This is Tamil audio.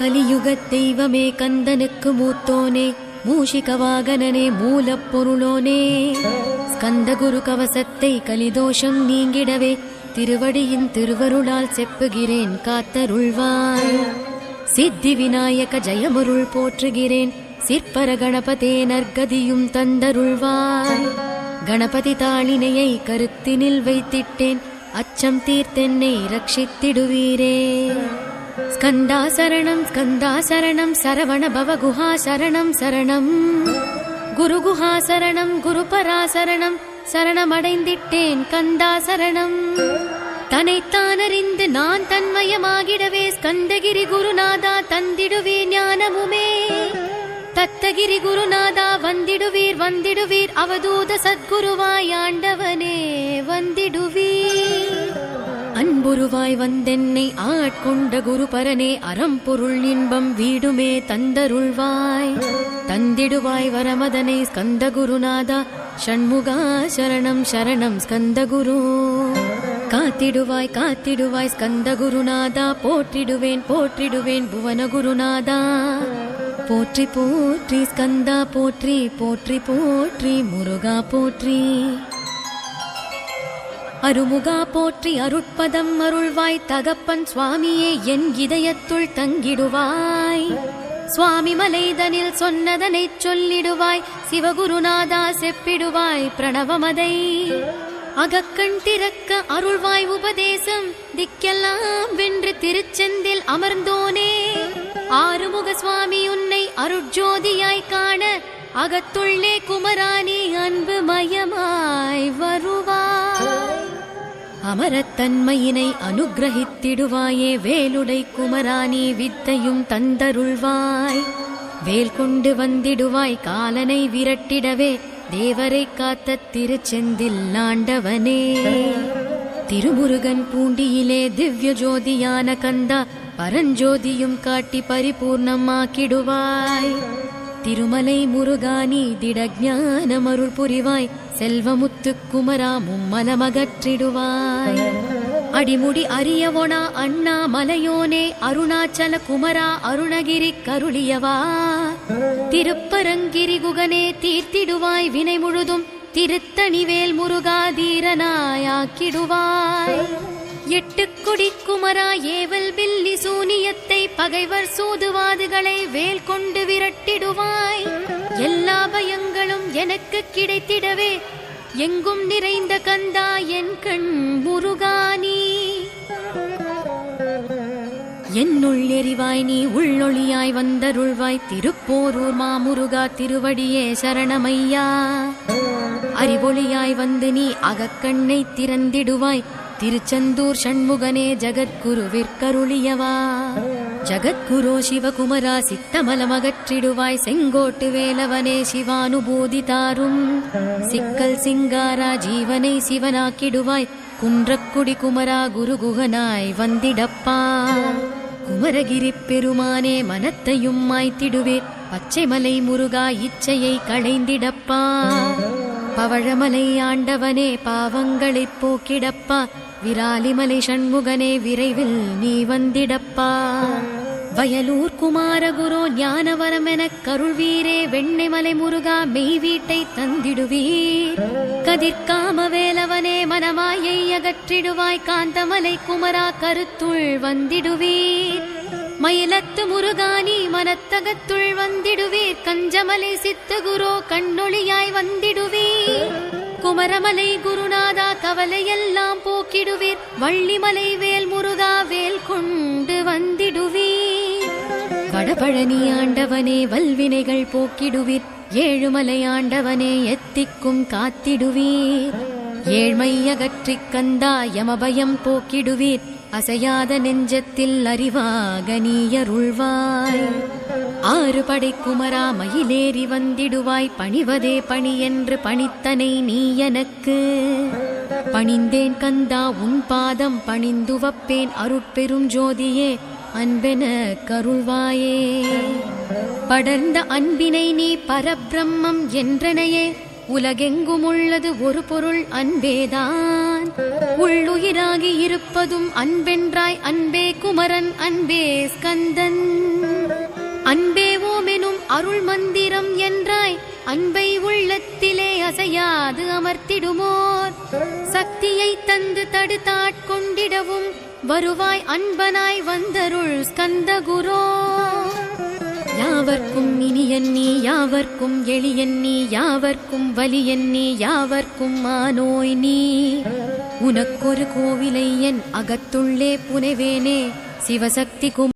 கலியுகத் தெய்வமே கந்தனுக்கு மூத்தோனே, மூஷிக வாகனனே மூலப்பொருளோனே, ஸ்கந்தகுரு கவசத்தை கலிதோஷம் நீங்கிடவே திருவடியின் திருவருளால் செப்புகிறேன் காத்தருள்வாய். சித்தி விநாயக ஜெயமருள் போற்றுகிறேன், சிற்பர கணபதே நற்கதியும் தந்தருள்வாய். கணபதி தாளினையை கருத்தினில் வைத்திட்டேன், அச்சம் தீர்த்தென்னை ரட்சித்திடுவீரே. ஸ்கந்தா சரணம் ஸ்கந்தா சரணம், சரவண பவ குஹா சரணம் சரணம், குரு குஹா சரணம் குருபரா சரணம், சரணமடைந்திட்டேன் கந்தா சரணம். தன்னைத்தானறிந்து நான் தன்மயமாகிடவே ஸ்கந்தகிரி குருநாதா தந்திடுவே ஞானமுமே. தத்தகிரி குருநாதா வந்திடுவீர் வந்திடுவீர், அவதூத சத்குருவாய் ஆண்டவனே வந்திடுவீர். அன்புருவாய் வந்தென்னை ஆட்கொண்ட குருபரனே, அறம்பொருள் இன்பம் வீடுமே தந்தருள்வாய். தந்திடுவாய் வரமதனை ஸ்கந்த குருநாதா, ஷண்முகா சரணம் சரணம் ஸ்கந்தகுரு. காத்திடுவாய் காத்திடுவாய் ஸ்கந்த குருநாதா, போற்றிடுவேன் போற்றிடுவேன் புவன குருநாதா. போற்றி போற்றி ஸ்கந்தா போற்றி, போற்றி போற்றி முருகா போற்றி. அருமுகா போற்றி அருட்பதம் அருள்வாய், தகப்பன் சுவாமியே என் இதயத்துள் தங்கிடுவாய். சுவாமி மலைதனில் சொன்னதனைச் சொல்லிடுவாய், சிவகுருநாதா செப்பிடுவாய் பிரணவமதை. அகக்கண் திறக்க அருள்வாய் உபதேசம், திக்கெல்லாம் வென்று திருச்செந்தில் அமர்ந்தோனே. ஆறுமுக சுவாமி உன்னை அருட்ஜோதியாய் காண, அகத்துள்ளே குமராணி அன்பு மயமாய் வருவாய். அமரத்தன்மையினை அனுகிரகித்திடுவாயே, வேலுடை குமராணி வித்தையும் தந்தருள்வாய். வேல் கொண்டு வந்திடுவாய் காலனை விரட்டிடவே, தேவரை காத்த திருச்செந்தில் ஆண்டவனே. திருமுருகன் பூண்டியிலே திவ்ய ஜோதியான கந்தா, பரஞ்சோதியும் காட்டி பரிபூர்ணமாக்கிடுவாய். திருமலை முருகானி திடஞானம் அருள் புரிவாய், செல்வமுத்து குமரா மும்மலமகற்றிடுவாய். அடிமுடி அரியவொனா அண்ணா மலையோனே, அருணாச்சல குமரா அருணகிரி கருளியவா. திருப்பரங்கிரி குகனே தீர்த்திடுவாய் வினை முழுதும், திருத்தணிவேல் முருகா தீரனாயாக்கிடுவாய். எட்டுக்குடி குமரா ஏவல் வில்லி சூனியத்தை, பகைவர் சூதுவாதுகளை வேல் கொண்டு விரட்டிடுவாய். எல்லா பயங்களும் எனக்கு கிடைத்திடவே, எங்கும் நிறைந்த கந்தா என் கண் முருகானி. என்னுள் எரிவாய் நீ உள்ளொளியாய் வந்தருள்வாய், திருப்போரூர் மாமுருகா திருவடியே சரணமையா. அறிவொளியாய் வந்து நீ அகக்கண்ணை திறந்திடுவாய், திருச்செந்தூர் ஷண்முகனே ஜகத்குருவிற்கருளியவா. ஜகத்குரு சிவகுமரா சித்தமலமகற்றிடுவாய், செங்கோட்டு வேலவனே சிவானுபூதி தாரும். சிக்கல் சிங்காரா ஜீவனை சிவனாக்கிடுவாய், குன்றக்குடி குமரா குருகுகனாய் வந்திடப்பா. குமரகிரி பெருமானே மனத்தையும் மாய்த்திடுவேர், பச்சைமலை முருகா இச்சையை களைந்திடப்பா. பவழமலை ஆண்டவனே பாவங்களைப் போக்கிடப்பா, விராலிமலை ஷண்முகனே விரைவில் நீ வந்திடப்பா. வயலூர் குமாரகுரு ஞானவரம் எனக் கருள்வீரே, வெண்ணைமலை முருகா மெய் வீட்டை தந்திடுவீர். கதிர்காம வேலவனே மனமாயை அகற்றிடுவாய், காந்தமலை குமரா கருத்துள் வந்திடுவீர். மயிலத்து முருகானி மனத்தகத்துள் வந்திடுவீர், கஞ்சமலை சித்தகுரோ கண்ணொளியாய் வந்திடுவீர். குமரமலை குருநாதா கவலையெல்லாம் போக்கிடுவீர், வள்ளிமலை வேல் முருகா வேல் கொண்டு வந்திடுவீர். வடபழனி ஆண்டவனே வல்வினைகள் போக்கிடுவீர், ஏழுமலை ஆண்டவனே எத்திக்கும் காத்திடுவீர். ஏழ்மை அகற்றிக் கந்தா யமபயம் போக்கிடுவீர், அசையாத நெஞ்சத்தில் அறிவாக நீயருள்வாய். ஆறு படை குமரா மயிலேறி வந்திடுவாய், பணிவதே பணி என்று பணித்தனை நீ எனக்கு. பணிந்தேன் கந்தா உன் பாதம் பணிந்துவப்பேன், அருட்பெரும் ஜோதியே அன்பென கருள்வாயே. படர்ந்த அன்பினை நீ பரபிரம்மம் என்றனையே, உலகெங்கும் உள்ளது ஒரு பொருள் அன்பேதான். உள்ளுயிராகி இருப்பதும் அன்பென்றாய் அன்பே குமரன் அன்பே ஸ்கந்தன் அன்பே ஓமெனும் அருள் மந்திரம் என்றாய் அன்பை உள்ளத்திலே அசையாது அமர்த்திடுமோர் சக்தியை தந்து தடுத்தாட்கொண்டிடவும் வருவாய் அன்பனாய் வந்தருள் ஸ்கந்த குரோ யாவர்க்கும் இனியன் நீ யாவர்க்கும் எளியன் நீ யாவர்க்கும் வலியன் நீ யாவர்க்கும் மானோய் நீ உனக்கொரு கோவிலை என் அகத்துள்ளே புனைவேனே சிவசக்தி